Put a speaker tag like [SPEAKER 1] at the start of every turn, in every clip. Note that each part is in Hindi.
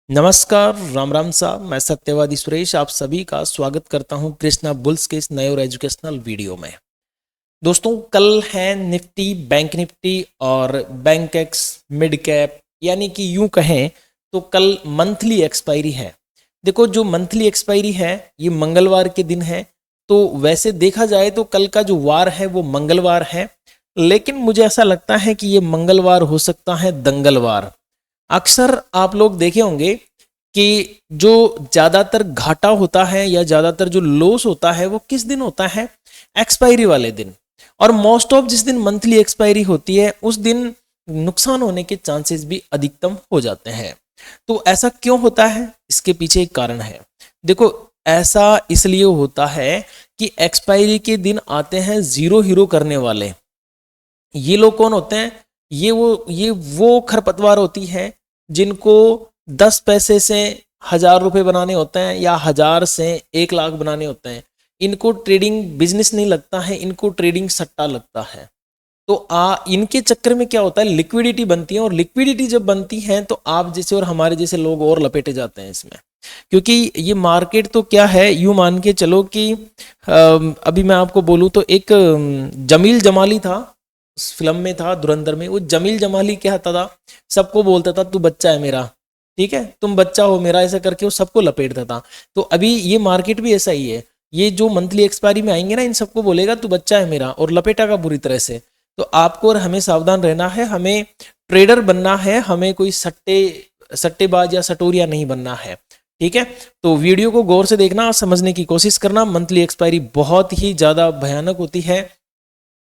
[SPEAKER 1] नमस्कार, राम राम साहब। मैं सत्यवादी सुरेश आप सभी का स्वागत करता हूं कृष्णा बुल्स के इस नए और एजुकेशनल वीडियो में। दोस्तों, कल है निफ्टी, बैंक निफ्टी और बैंक एक्स मिड कैप, यानी कि यूं कहें तो कल मंथली एक्सपायरी है। देखो, जो मंथली एक्सपायरी है ये मंगलवार के दिन है, तो वैसे देखा जाए तो कल का जो वार है वो मंगलवार है, लेकिन मुझे ऐसा लगता है कि ये मंगलवार हो सकता है दंगलवार। अक्सर आप लोग देखे होंगे कि जो ज्यादातर घाटा होता है या ज्यादातर जो लॉस होता है वो किस दिन होता है? एक्सपायरी वाले दिन। और मोस्ट ऑफ जिस दिन मंथली एक्सपायरी होती है उस दिन नुकसान होने के चांसेस भी अधिकतम हो जाते हैं। तो ऐसा क्यों होता है? इसके पीछे एक कारण है। देखो, ऐसा इसलिए होता है कि एक्सपायरी के दिन आते हैं जीरो हीरो करने वाले। ये लोग कौन होते हैं? ये वो खरपतवार होती है जिनको 10 पैसे से 1000 रुपए बनाने होते हैं या 1000 से 1 लाख बनाने होते हैं। इनको ट्रेडिंग बिजनेस नहीं लगता है, इनको ट्रेडिंग सट्टा लगता है। तो इनके चक्कर में क्या होता है, लिक्विडिटी बनती है, और लिक्विडिटी जब बनती है तो आप जैसे और हमारे जैसे लोग और लपेटे जाते हैं इसमें। क्योंकि ये मार्केट तो क्या है, यूं मान के चलो कि अभी मैं आपको बोलूं तो एक जमील जमाली था, फिल्म में था धुरंधर में। वो जमील जमाली क्या था, सबको बोलता था तू बच्चा है मेरा, ठीक है, तुम बच्चा हो मेरा, ऐसा करके वो सबको लपेटता था। तो अभी ये मार्केट भी ऐसा ही है। ये जो मंथली एक्सपायरी में आएंगे ना, इन सबको बोलेगा तू बच्चा है मेरा, और लपेटा का बुरी तरह से। तो आपको और हमें सावधान रहना है, हमें ट्रेडर बनना है, हमें कोई सट्टेबाज या सटोरिया नहीं बनना है, ठीक है। तो वीडियो को गौर से देखना और समझने की कोशिश करना। मंथली एक्सपायरी बहुत ही ज्यादा भयानक होती है,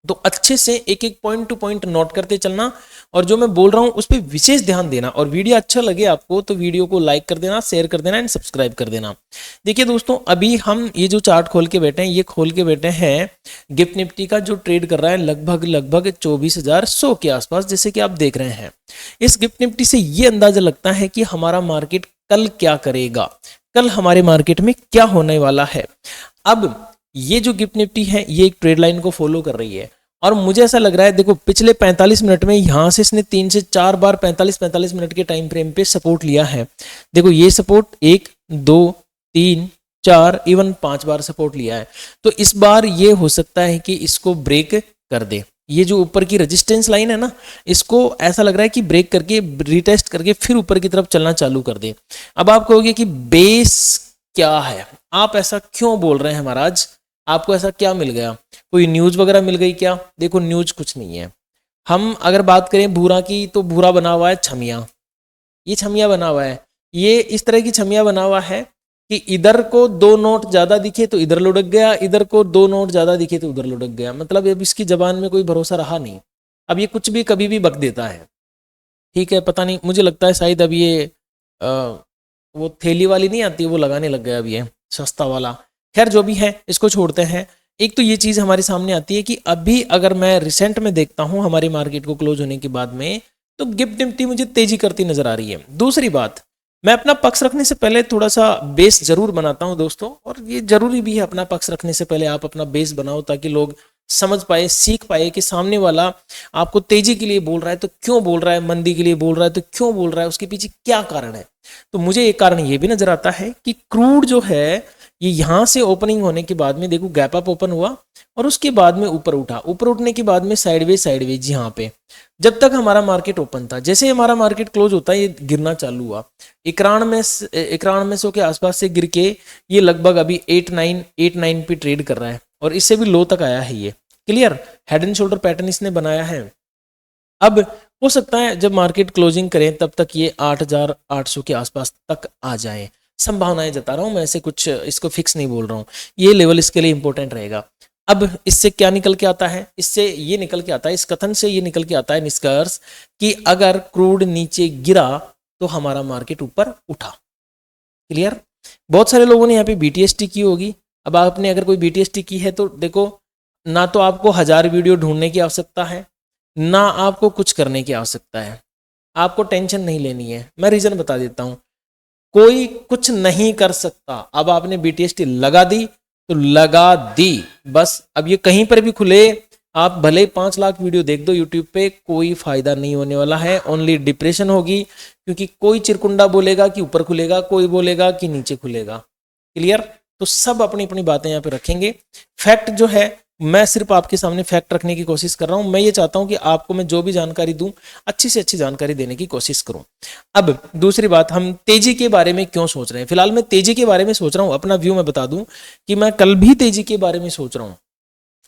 [SPEAKER 1] तो अच्छे से एक एक पॉइंट टू पॉइंट नोट करते चलना, और जो मैं बोल रहा हूं उस पर विशेष ध्यान देना। और वीडियो अच्छा लगे आपको तो वीडियो को लाइक कर देना, शेयर कर देना एंड सब्सक्राइब कर देना। देखिए दोस्तों, अभी हम ये जो चार्ट खोल के बैठे हैं, ये खोल के बैठे हैं गिफ्ट निफ्टी का, जो ट्रेड कर रहा है लगभग 24,100 के आसपास, जैसे कि आप देख रहे हैं। इस गिफ्ट निफ्टी से ये अंदाजा लगता है कि हमारा मार्केट कल क्या करेगा, कल हमारे मार्केट में क्या होने वाला है। अब ये जो गिफ्ट निफ्टी है ये एक ट्रेड लाइन को फॉलो कर रही है, और मुझे ऐसा लग रहा है, देखो पिछले 45 मिनट में यहां से इसने 3 से 4 बार 45 मिनट के टाइम फ्रेम पे सपोर्ट लिया है। देखो ये सपोर्ट 1 2 3 4 इवन 5 बार सपोर्ट लिया है। तो इस बार ये हो सकता है कि इसको ब्रेक कर दे। ये जो ऊपर की रेजिस्टेंस लाइन है ना, इसको ऐसा लग रहा है कि ब्रेक करके रिटेस्ट करके फिर ऊपर की तरफ चलना चालू कर दे। अब आप कहोगे कि बेस क्या है, आप ऐसा क्यों बोल रहे हैं महाराज, आपको ऐसा क्या मिल गया, कोई न्यूज वगैरह मिल गई क्या? देखो, न्यूज कुछ नहीं है। हम अगर बात करें भूरा की, तो भूरा बना हुआ है छमिया, ये छमिया बना हुआ है। ये इस तरह की छमिया बना हुआ है कि इधर को 2 नोट ज्यादा दिखे तो इधर लुढ़क गया, इधर को 2 नोट ज्यादा दिखे तो उधर लुढ़क गया। मतलब अब इसकी जबान में कोई भरोसा रहा नहीं। अब ये कुछ भी कभी भी बक देता है, ठीक है। पता नहीं, मुझे लगता है शायद अब ये वो थैली वाली नहीं आती, वो लगाने लग गया अब ये सस्ता वाला। खैर जो भी है, इसको छोड़ते हैं। एक तो ये चीज हमारे सामने आती है कि अभी अगर मैं रिसेंट में देखता हूं हमारी मार्केट को क्लोज होने के बाद में, तो गिफ्ट निफ्टी मुझे तेजी करती नजर आ रही है। दूसरी बात, मैं अपना पक्ष रखने से पहले थोड़ा सा बेस जरूर बनाता हूं दोस्तों, और ये जरूरी भी है, अपना पक्ष रखने से पहले आप अपना बेस बनाओ ताकि लोग समझ पाए, सीख पाए कि सामने वाला आपको तेजी के लिए बोल रहा है तो क्यों बोल रहा है, मंदी के लिए बोल रहा है तो क्यों बोल रहा है, उसके पीछे क्या कारण है। तो मुझे एक कारण ये भी नजर आता है कि क्रूड जो है ये यहां से ओपनिंग होने के बाद में, देखो गैप अप ओपन हुआ और उसके बाद में ऊपर उठा, ऊपर उठने के बाद में साइडवेज यहाँ पे जब तक हमारा मार्केट ओपन था, जैसे हमारा मार्केट क्लोज होता है ये गिरना चालू हुआ। 9100 के आसपास से गिर के ये लगभग अभी 89 पे ट्रेड कर रहा है, और इससे भी लो तक आया है। ये clear head and shoulder pattern इसने बनाया है। अब हो सकता है जब मार्केट क्लोजिंग करें तब तक ये 8800 के आसपास तक आ जाए, संभावनाएं जता रहा हूं मैं, ऐसे कुछ इसको फिक्स नहीं बोल रहा हूं। ये लेवल इसके लिए इंपॉर्टेंट रहेगा। अब इससे क्या निकल के आता है? इससे ये निकल के आता है, इस कथन से ये निकल के आता है निष्कर्ष कि अगर क्रूड नीचे गिरा तो हमारा मार्केट ऊपर उठा। क्लियर? बहुत सारे लोगों ने यहाँ पे बीटीएसटी की होगी। अब आपने अगर कोई बीटीएसटी की है तो देखो, ना तो आपको 1000 वीडियो ढूंढने की आवश्यकता है, ना आपको कुछ करने की आवश्यकता है, आपको टेंशन नहीं लेनी है। मैं रीजन बता देता हूं, कोई कुछ नहीं कर सकता। अब आपने बीटीएसटी लगा दी तो लगा दी, बस अब ये कहीं पर भी खुले, आप भले ही 5 लाख वीडियो देख दो यूट्यूब पे, कोई फायदा नहीं होने वाला है, ओनली डिप्रेशन होगी, क्योंकि कोई चिरकुंडा बोलेगा कि ऊपर खुलेगा, कोई बोलेगा कि नीचे खुलेगा। क्लियर? तो सब अपनी अपनी बातें यहाँ पे रखेंगे। फैक्ट जो है, मैं सिर्फ आपके सामने फैक्ट रखने की कोशिश कर रहा हूं। मैं ये चाहता हूं कि आपको मैं जो भी जानकारी दूं, अच्छी से अच्छी जानकारी देने की कोशिश करूं। अब दूसरी बात, हम तेजी के बारे में क्यों सोच रहे हैं? फिलहाल मैं तेजी के बारे में सोच रहा हूं, अपना व्यू मैं बता दूं कि मैं कल भी तेजी के बारे में सोच रहा हूं,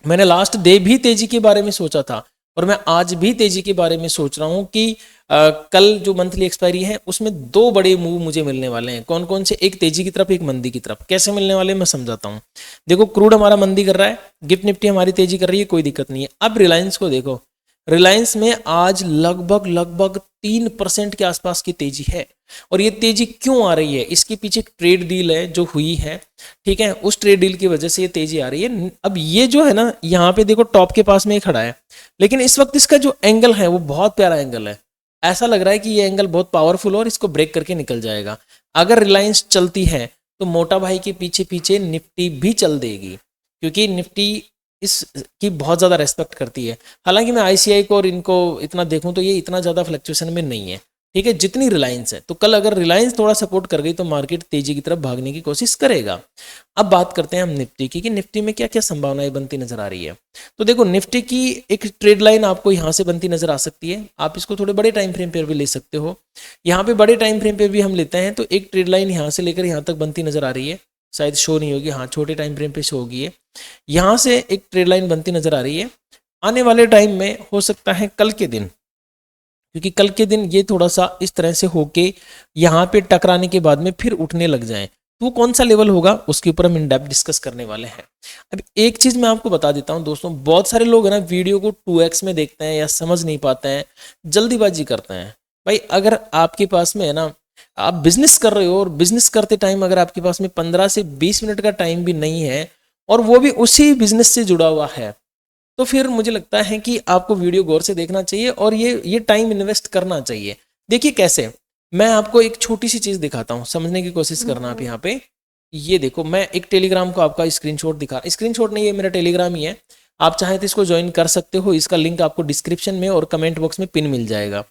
[SPEAKER 1] मैंने लास्ट डे भी तेजी के बारे में सोचा था, और मैं आज भी तेजी के बारे में सोच रहा हूं कि कल जो मंथली एक्सपायरी है उसमें 2 बड़े मूव मुझे मिलने वाले हैं। कौन कौन से? एक तेजी की तरफ, एक मंदी की तरफ। कैसे मिलने वाले मैं समझाता हूं। देखो, क्रूड हमारा मंदी कर रहा है, गिफ्ट निफ्टी हमारी तेजी कर रही है, कोई दिक्कत नहीं है। अब रिलायंस को देखो, रिलायंस में आज लगभग 3% के आसपास की तेजी है। और ये तेजी क्यों आ रही है? इसके पीछे एक ट्रेड डील है जो हुई है, ठीक है, उस ट्रेड डील की वजह से ये तेजी आ रही है। अब ये जो है ना, यहाँ पे देखो टॉप के पास में ही खड़ा है, लेकिन इस वक्त इसका जो एंगल है वो बहुत प्यारा एंगल है। ऐसा लग रहा है कि ये एंगल बहुत पावरफुल और इसको ब्रेक करके निकल जाएगा। अगर रिलायंस चलती है तो मोटा भाई के पीछे पीछे निफ्टी भी चल देगी, क्योंकि निफ्टी इसकी बहुत ज़्यादा रेस्पेक्ट करती है। हालांकि मैं आईसीआई को और इनको इतना देखूं तो ये इतना ज़्यादा फ्लक्चुएशन में नहीं है, ठीक है, जितनी रिलायंस है। तो कल अगर रिलायंस थोड़ा सपोर्ट कर गई तो मार्केट तेजी की तरफ भागने की कोशिश करेगा। अब बात करते हैं हम निफ्टी की, कि निफ्टी में क्या क्या संभावनाएं बनती नजर आ रही है। तो देखो, निफ्टी की एक ट्रेड लाइन आपको यहाँ से बनती नजर आ सकती है। आप इसको थोड़े बड़े टाइम फ्रेम पर भी ले सकते हो। यहाँ पे बड़े टाइम फ्रेम पे भी हम लेते हैं तो एक ट्रेड लाइन यहाँ से लेकर यहाँ तक बनती नजर आ रही है। शायद शो नहीं होगी, हाँ छोटे टाइम फ्रेम पे शो होगी। यहाँ से एक ट्रेड लाइन बनती नजर आ रही है। आने वाले टाइम में हो सकता है कल के दिन, क्योंकि कल के दिन ये थोड़ा सा इस तरह से होके यहाँ पे टकराने के बाद में फिर उठने लग जाए, तो वो कौन सा लेवल होगा उसके ऊपर हम इन डेप्थ डिस्कस करने वाले हैं। अब एक चीज मैं आपको बता देता हूँ दोस्तों, बहुत सारे लोग है ना वीडियो को 2x में देखते हैं या समझ नहीं पाते हैं, जल्दीबाजी करते हैं। भाई अगर आपके पास में है ना, आप बिजनेस कर रहे हो और बिजनेस करते टाइम अगर आपके पास में 15 से 20 मिनट का टाइम भी नहीं है और वो भी उसी बिजनेस से जुड़ा हुआ है, तो फिर मुझे लगता है कि आपको वीडियो गौर से देखना चाहिए और ये टाइम इन्वेस्ट करना चाहिए। देखिए कैसे, मैं आपको एक छोटी सी चीज दिखाता हूँ, समझने की कोशिश करना आप यहाँ पे। ये देखो, मैं एक टेलीग्राम को आपका स्क्रीनशॉट दिखा, स्क्रीनशॉट नहीं है, मेरा टेलीग्राम ही है। आप चाहें तो इसको ज्वाइन कर सकते हो, इसका लिंक आपको डिस्क्रिप्शन में और कमेंट बॉक्स में पिन मिल जाएगा।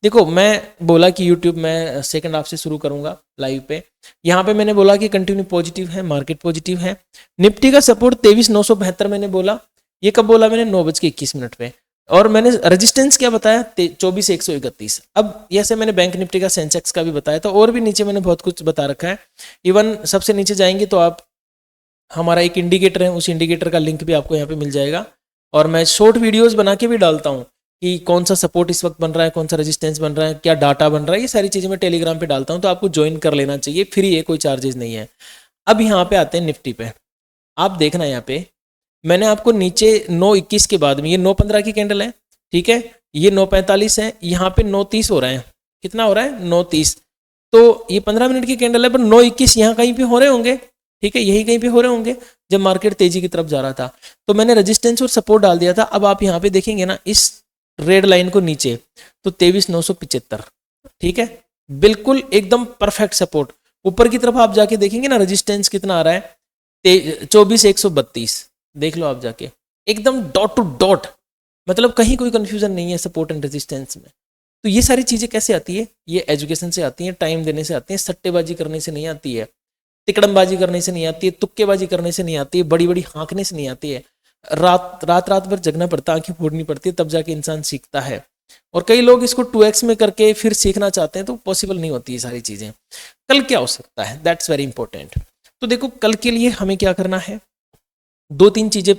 [SPEAKER 1] देखो, मैं बोला कि यूट्यूब मैं सेकंड हाफ से शुरू करूंगा लाइव पे। यहाँ पे मैंने बोला कि कंटिन्यू पॉजिटिव है, मार्केट पॉजिटिव है। निफ्टी का सपोर्ट 23,972 मैंने बोला। ये कब बोला मैंने? 9:21 पे। और मैंने रेजिस्टेंस क्या बताया? 24,131। अब जैसे मैंने बैंक निफ्टी का, सेंसेक्स का भी बताया था, और भी नीचे मैंने बहुत कुछ बता रखा है। इवन सबसे नीचे जाएंगे तो आप, हमारा एक इंडिकेटर है, उस इंडिकेटर का लिंक भी आपको यहाँ पे मिल जाएगा। और मैं शॉर्ट वीडियोस बना के भी डालता हूँ कि कौन सा सपोर्ट इस वक्त बन रहा है, कौन सा रेजिस्टेंस बन रहा है, क्या डाटा बन रहा है, ये सारी चीज़ें मैं टेलीग्राम पे डालता हूँ, तो आपको ज्वाइन कर लेना चाहिए, फ्री है, कोई चार्जेस नहीं है। अब यहाँ पे आते हैं निफ्टी पे। आप देखना यहाँ पे मैंने आपको नीचे 9:21 के बाद में, ये 9:15 की कैंडल है, ठीक है, ये 9:45 है, यहाँ पे 9:30 हो रहा है। कितना हो रहा है? 9:30। तो ये 15 मिनट की कैंडल है, पर 9:21 यहाँ कहीं पे हो रहे होंगे, ठीक है, यही कहीं पे हो रहे होंगे जब मार्केट तेजी की तरफ जा रहा था। तो मैंने रेजिस्टेंस और सपोर्ट डाल दिया था। अब आप यहाँ पे देखेंगे ना इस रेड लाइन को नीचे, तो 23,975, ठीक है, बिल्कुल एकदम परफेक्ट सपोर्ट। ऊपर की तरफ आप जाके देखेंगे ना, रेजिस्टेंस कितना आ रहा है? 24,132। देख लो आप जाके, एकदम डॉट टू डॉट, मतलब कहीं कोई कंफ्यूजन नहीं है सपोर्ट एंड रेजिस्टेंस में। तो ये सारी चीजें कैसे आती है? ये एजुकेशन से आती है, टाइम देने से आती है, सट्टेबाजी करने से नहीं आती है, तिकड़मबाजी करने से नहीं आती है, तुक्केबाजी करने से नहीं आती है, बड़ी बड़ी हाँकने से नहीं आती है। रात भर जगना पड़ता है, आंखें फोड़नी पड़ती है, तब जाके इंसान सीखता है। और कई लोग इसको 2x में करके फिर सीखना चाहते हैं, तो पॉसिबल नहीं होती ये सारी चीजें। कल क्या हो सकता है, दैट्स वेरी इंपॉर्टेंट। तो देखो, कल के लिए हमें क्या करना है, 2-3 चीजें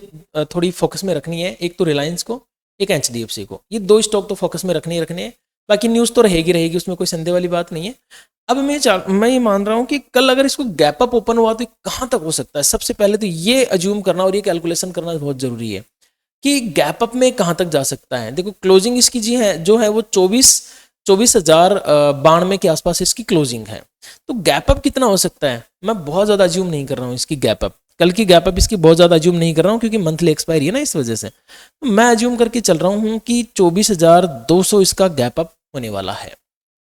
[SPEAKER 1] थोड़ी फोकस में रखनी है। एक तो रिलायंस को, एक HDFC को, ये 2 स्टॉक तो फोकस में रखने ही रखने हैं। बाकी न्यूज़ तो रहेगी, उसमें कोई संदेह वाली बात नहीं है। अब मैं ये मान रहा हूँ कि कल अगर इसको गैप अप ओपन हुआ तो कहाँ तक हो सकता है। सबसे पहले तो ये अज्यूम करना और ये कैलकुलेशन करना बहुत जरूरी है कि गैप अप में कहाँ तक जा सकता है। देखो, क्लोजिंग इसकी जो है वो 24,092 के आसपास इसकी क्लोजिंग है। तो गैप अप कितना हो सकता है, मैं बहुत ज़्यादा अज्यूम नहीं कर रहा हूँ इसकी गैप अप, कल की गैप अप इसकी बहुत ज़्यादा अज्यूम नहीं कर रहा हूँ, क्योंकि मंथली एक्सपायरी है ना, इस वजह से। तो मैं अज्यूम करके चल रहा हूँ कि 24,200 इसका गैप अप होने वाला है,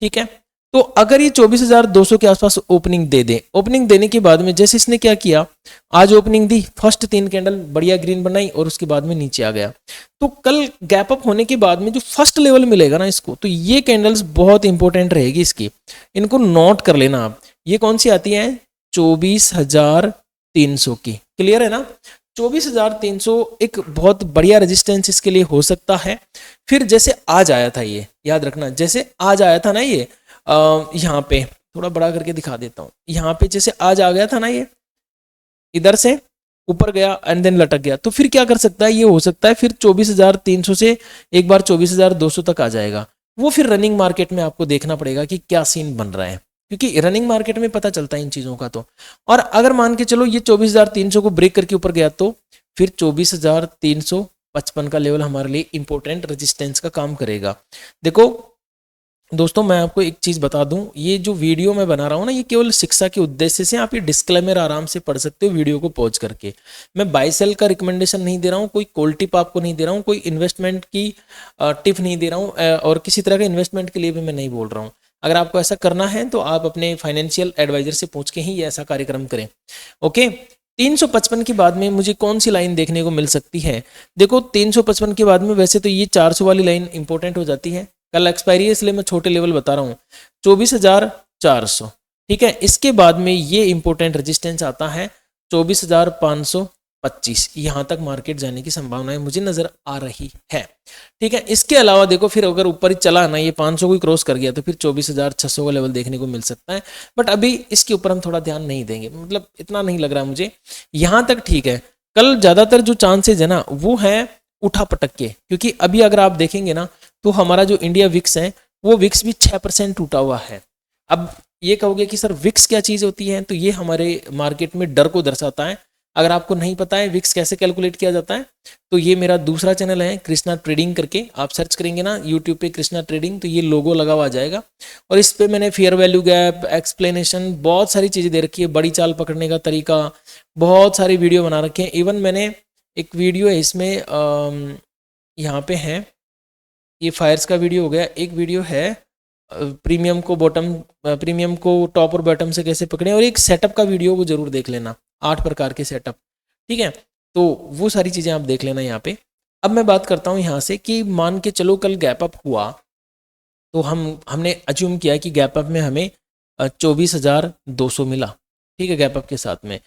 [SPEAKER 1] ठीक है। तो अगर ये 24,200 के आसपास ओपनिंग दे दे, ओपनिंग देने के बाद में जैसे इसने क्या किया, आज ओपनिंग दी, फर्स्ट 3 कैंडल बढ़िया ग्रीन बनाई और उसके बाद में नीचे आ गया, तो कल गैप अप होने के बाद में जो फर्स्ट लेवल मिलेगा ना इसको, तो ये कैंडल्स बहुत इंपॉर्टेंट रहेगी इसकी, इनको नोट कर लेना आप। ये कौन सी आती है, 24,300 की, क्लियर है ना। 24,300 एक बहुत बढ़िया रेजिस्टेंस इसके लिए हो सकता है। फिर जैसे आज आया था, ये याद रखना, जैसे आज आया था ना ये यहाँ पे थोड़ा बड़ा करके दिखा देता हूँ, यहाँ पे जैसे आज आ गया था ना, ये इधर से ऊपर गया एंड देन लटक गया, तो फिर क्या कर सकता है, ये हो सकता है फिर 24,300 से एक बार 24,200 तक आ जाएगा। वो फिर रनिंग मार्केट में आपको देखना पड़ेगा कि क्या सीन बन रहा है, क्योंकि रनिंग मार्केट में पता चलता है इन चीज़ों का। तो और अगर मान के चलो ये 24,300 को ब्रेक करके ऊपर गया, तो फिर 24,355 का लेवल हमारे लिए इंपॉर्टेंट रेजिस्टेंस का काम करेगा। देखो दोस्तों, मैं आपको एक चीज़ बता दूं, ये जो वीडियो मैं बना रहा हूँ ना, ये केवल शिक्षा के उद्देश्य से, आप ये डिस्क्लेमर आराम से पढ़ सकते हो वीडियो को पॉज करके। मैं बाय सेल का रिकमेंडेशन नहीं दे रहा हूँ, कोई कॉल टिप आपको नहीं दे रहा हूँ, कोई इन्वेस्टमेंट की टिप नहीं दे रहा हूँ, और किसी तरह का इन्वेस्टमेंट के लिए भी मैं नहीं बोल रहा हूँ। अगर आपको ऐसा करना है तो आप अपने फाइनेंशियल एडवाइजर से पूछ के ही ये ऐसा कार्यक्रम करें। ओके, 355 के बाद में मुझे कौन सी लाइन देखने को मिल सकती है। देखो 355 के बाद में वैसे तो ये 400 वाली लाइन इंपॉर्टेंट हो जाती है, कल एक्सपायरी है इसलिए मैं छोटे लेवल बता रहा हूँ, 24,400, ठीक है। इसके बाद में ये इंपॉर्टेंट रेजिस्टेंस आता है 24,525, यहाँ तक मार्केट जाने की संभावनाएं मुझे नजर आ रही है, ठीक है। इसके अलावा देखो फिर अगर ऊपर ही चला ना, ये 500 को क्रॉस कर गया, तो फिर 24,600 का लेवल देखने को मिल सकता है, बट अभी इसके ऊपर हम थोड़ा ध्यान नहीं देंगे, मतलब इतना नहीं लग रहा मुझे, यहाँ तक ठीक है। कल ज्यादातर जो चांसेज है ना वो है उठा पटक के, क्योंकि अभी अगर आप देखेंगे ना तो हमारा जो इंडिया विक्स है वो विक्स भी 6% टूटा हुआ है। अब ये कहोगे कि सर विक्स क्या चीज़ होती है, तो ये हमारे मार्केट में डर को दर्शाता है। अगर आपको नहीं पता है विक्स कैसे कैलकुलेट किया जाता है, तो ये मेरा दूसरा चैनल है कृष्णा ट्रेडिंग करके, आप सर्च करेंगे ना यूट्यूब पे कृष्णा ट्रेडिंग, तो ये लोगो लगा हुआ आ जाएगा, और इस पे मैंने फेयर वैल्यू गैप, एक्सप्लेनेशन, बहुत सारी चीज़ें दे रखी है, बड़ी चाल पकड़ने का तरीका, बहुत सारी वीडियो बना रखे हैं। इवन मैंने एक वीडियो है इसमें यहाँ पे है, ये फायर्स का वीडियो हो गया, एक वीडियो है प्रीमियम को बॉटम, प्रीमियम को टॉप और बॉटम से कैसे पकड़ें, और एक सेटअप का वीडियो वो जरूर देख लेना, 8 प्रकार के सेटअप, ठीक है। तो वो सारी चीज़ें आप देख लेना यहाँ पे। अब मैं बात करता हूँ यहाँ से कि मान के चलो कल गैप अप हुआ, तो हमने अज्यूम किया कि गैप अप में हमें 24,200 मिला, ठीक है, गैप अप के साथ में।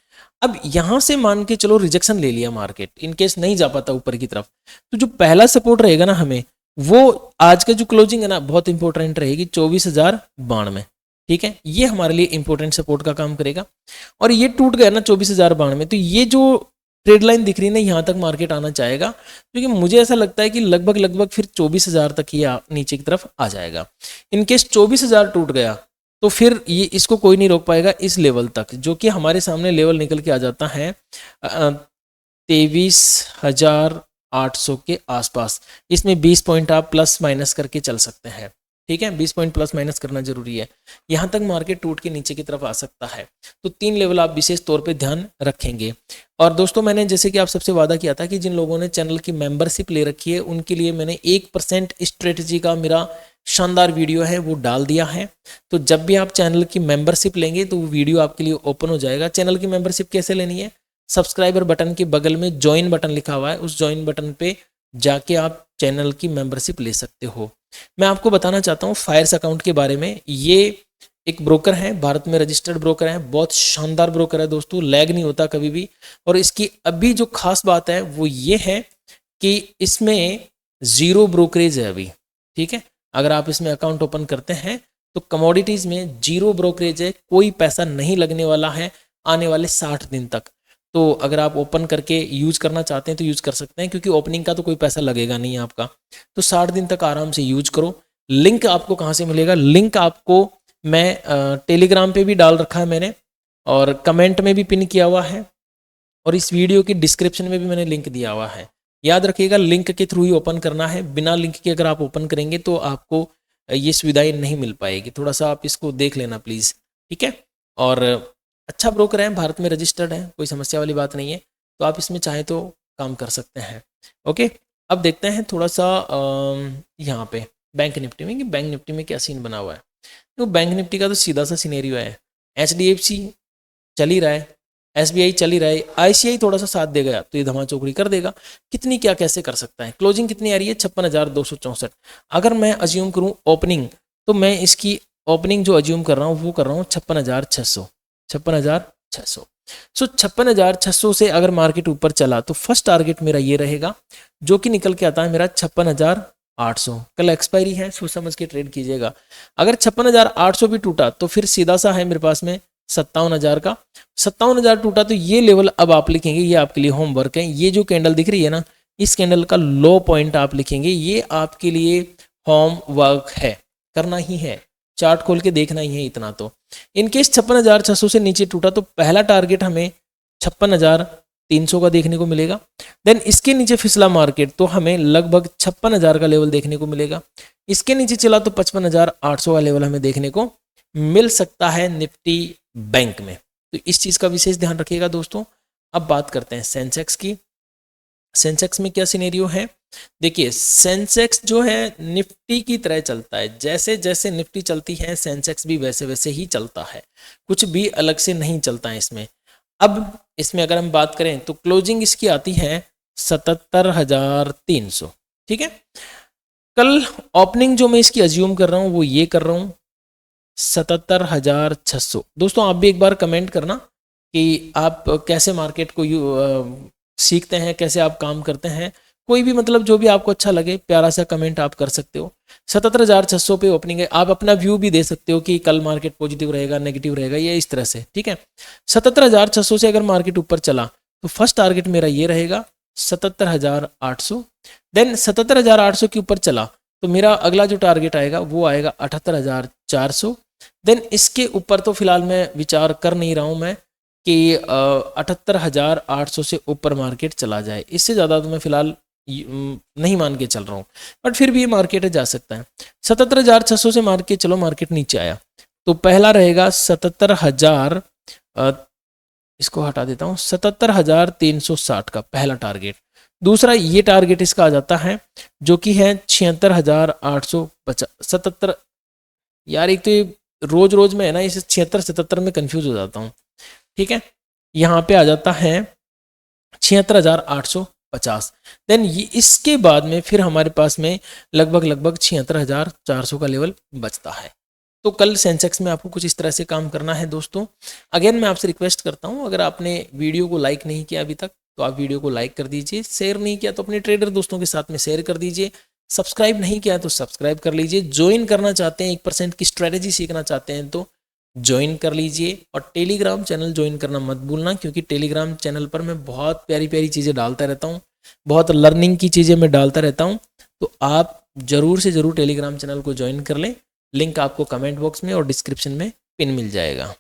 [SPEAKER 1] अब यहाँ से मान के चलो रिजेक्शन ले लिया मार्केट, इनकेस नहीं जा पाता ऊपर की तरफ, तो जो पहला सपोर्ट रहेगा ना हमें, वो आज का जो क्लोजिंग है ना बहुत इंपॉर्टेंट रहेगी 24,092, ठीक है। ये हमारे लिए इंपॉर्टेंट सपोर्ट का काम करेगा, और ये टूट गया ना 24,092, तो ये जो ट्रेड लाइन दिख रही है ना, यहाँ तक मार्केट आना चाहेगा, क्योंकि मुझे ऐसा लगता है कि लगभग फिर 24,000 तक ही नीचे की तरफ आ जाएगा। इनकेस 24,000 टूट गया तो फिर ये इसको कोई नहीं रोक पाएगा इस लेवल तक, जो कि हमारे सामने लेवल निकल के आ जाता है 23,800 के आसपास। इसमें 20 पॉइंट आप प्लस माइनस करके चल सकते हैं, ठीक है, 20 पॉइंट प्लस माइनस करना जरूरी है। यहाँ तक मार्केट टूट के नीचे की तरफ आ सकता है, तो 3 लेवल आप विशेष तौर पे ध्यान रखेंगे। और दोस्तों मैंने जैसे कि आप सबसे वादा किया था कि जिन लोगों ने चैनल की मेंबरशिप ले रखी है उनके लिए मैंने 1% स्ट्रेटजी का मेरा शानदार वीडियो है वो डाल दिया है। तो जब भी आप चैनल की मेंबरशिप लेंगे तो वो वीडियो आपके लिए ओपन हो जाएगा। चैनल की मेंबरशिप कैसे लेनी है, सब्सक्राइबर बटन के बगल में ज्वाइन बटन लिखा हुआ है, उस ज्वाइन बटन पे जाके आप चैनल की मेंबरशिप ले सकते हो। मैं आपको बताना चाहता हूँ फायर्स अकाउंट के बारे में। ये एक ब्रोकर है, भारत में रजिस्टर्ड ब्रोकर है, बहुत शानदार ब्रोकर है दोस्तों, लैग नहीं होता कभी भी। और इसकी अभी जो खास बात है वो ये है कि इसमें 0 ब्रोकरेज है अभी, ठीक है। अगर आप इसमें अकाउंट ओपन करते हैं तो कमोडिटीज में 0 ब्रोकरेज है, कोई पैसा नहीं लगने वाला है आने वाले 60 दिन तक। तो अगर आप ओपन करके यूज करना चाहते हैं तो यूज कर सकते हैं, क्योंकि ओपनिंग का तो कोई पैसा लगेगा नहीं आपका। तो 60 दिन तक आराम से यूज करो। लिंक आपको कहाँ से मिलेगा, लिंक आपको मैं टेलीग्राम पे भी डाल रखा है मैंने, और कमेंट में भी पिन किया हुआ है, और इस वीडियो की डिस्क्रिप्शन में भी मैंने लिंक दिया हुआ है। याद रखिएगा लिंक के थ्रू ही ओपन करना है, बिना लिंक के अगर आप ओपन करेंगे तो आपको ये सुविधाएं नहीं मिल पाएगी। थोड़ा सा आप इसको देख लेना प्लीज़, ठीक है। और अच्छा ब्रोकर है, भारत में रजिस्टर्ड है, कोई समस्या वाली बात नहीं है, तो आप इसमें चाहे तो काम कर सकते हैं। ओके, अब देखते हैं थोड़ा सा यहाँ पे बैंक निफ्टी में कि बैंक निफ्टी में क्या सीन बना हुआ है। तो बैंक निफ्टी का तो सीधा सा सिनेरियो है, HDFC चल ही रहा है, SBI चल ही रहा है, ICI थोड़ा सा साथ देगा तो ये धमा चौकड़ी कर देगा। कितनी क्या कैसे कर सकता है, क्लोजिंग कितनी आ रही है 56,264। अगर मैं अज्यूम करूं ओपनिंग, तो मैं इसकी ओपनिंग जो अज्यूम कर रहा हूँ वो कर रहा हूँ 56,600, 56,600। सो 56,600 से अगर मार्केट ऊपर चला तो फर्स्ट टारगेट मेरा ये रहेगा, जो कि निकल के आता है मेरा 56,800। कल एक्सपायरी है, सोच समझ के ट्रेड कीजिएगा। अगर 56,800 भी टूटा तो फिर सीधा सा है मेरे पास में 57,000 का। 57,000 टूटा तो ये लेवल अब आप लिखेंगे, ये आपके लिए होमवर्क है। ये जो कैंडल दिख रही है ना, इस कैंडल का लो पॉइंट आप लिखेंगे, ये आपके लिए होमवर्क है, करना ही है, चार्ट खोल के देखना ही है इतना। तो इनकेस 56,600 से नीचे टूटा तो पहला टारगेट हमें 56,300 का देखने को मिलेगा। देन इसके नीचे फिसला मार्केट तो हमें लगभग 56,000 का लेवल देखने को मिलेगा। इसके नीचे चला तो 55,800 का लेवल हमें देखने को मिल सकता है निफ्टी बैंक में। तो इस चीज का विशेष ध्यान रखिएगा दोस्तों। अब बात करते हैं सेंसेक्स की। सेंसेक्स में क्या सिनेरियो है, देखिए सेंसेक्स जो है निफ्टी की तरह चलता है, जैसे जैसे निफ्टी चलती है सेंसेक्स भी वैसे वैसे ही चलता है, कुछ भी अलग से नहीं चलता है इसमें। अब इसमें अगर हम बात करें तो क्लोजिंग इसकी आती है 77,300, ठीक है। कल ओपनिंग जो मैं इसकी अज्यूम कर रहा हूं वो ये कर रहा हूं 77,600। दोस्तों आप भी एक बार कमेंट करना कि आप कैसे मार्केट को सीखते हैं, कैसे आप काम करते हैं। कोई भी मतलब जो भी आपको अच्छा लगे प्यारा सा कमेंट आप कर सकते हो। 77,600 पे ओपनिंग है, आप अपना व्यू भी दे सकते हो कि कल मार्केट पॉजिटिव रहेगा, नेगेटिव रहेगा, ये इस तरह से, ठीक है। 77,600 से अगर मार्केट ऊपर चला तो फर्स्ट टारगेट मेरा ये रहेगा 77,800। देन 77,800 के ऊपर चला तो मेरा अगला जो टारगेट आएगा वो आएगा 78,400। देन इसके ऊपर तो फिलहाल मैं विचार कर नहीं रहा हूँ मैं कि 78,800 से ऊपर मार्केट चला जाए, इससे ज़्यादा तो मैं फिलहाल नहीं मान के चल रहा हूँ, बट फिर भी ये मार्केट जा सकता है। 77,600 से मार्केट चलो मार्केट नीचे आया तो पहला रहेगा 77,000, इसको हटा देता हूँ, 77,360 का पहला टारगेट। दूसरा ये टारगेट इसका आ जाता है जो कि है 76,850। 77 यार, एक तो ये रोज रोज में है ना, इसे 76-77 में कंफ्यूज हो जाता हूँ, ठीक है। यहाँ पे आ जाता है 76,850। देन ये इसके बाद में फिर हमारे पास में लगभग 76,400 का लेवल बचता है। तो कल सेंसेक्स में आपको कुछ इस तरह से काम करना है दोस्तों। अगेन मैं आपसे रिक्वेस्ट करता हूँ, अगर आपने वीडियो को लाइक नहीं किया अभी तक तो आप वीडियो को लाइक कर दीजिए, शेयर नहीं किया तो अपने ट्रेडर दोस्तों के साथ में शेयर कर दीजिए, सब्सक्राइब नहीं किया तो सब्सक्राइब कर लीजिए। ज्वाइन करना चाहते हैं, 1% की स्ट्रेटेजी सीखना चाहते हैं तो ज्वाइन कर लीजिए। और टेलीग्राम चैनल ज्वाइन करना मत भूलना, क्योंकि टेलीग्राम चैनल पर मैं बहुत प्यारी प्यारी चीज़ें डालता रहता हूँ, बहुत लर्निंग की चीज़ें मैं डालता रहता हूँ। तो आप ज़रूर से ज़रूर टेलीग्राम चैनल को ज्वाइन कर लें। लिंक आपको कमेंट बॉक्स में और डिस्क्रिप्शन में पिन मिल जाएगा।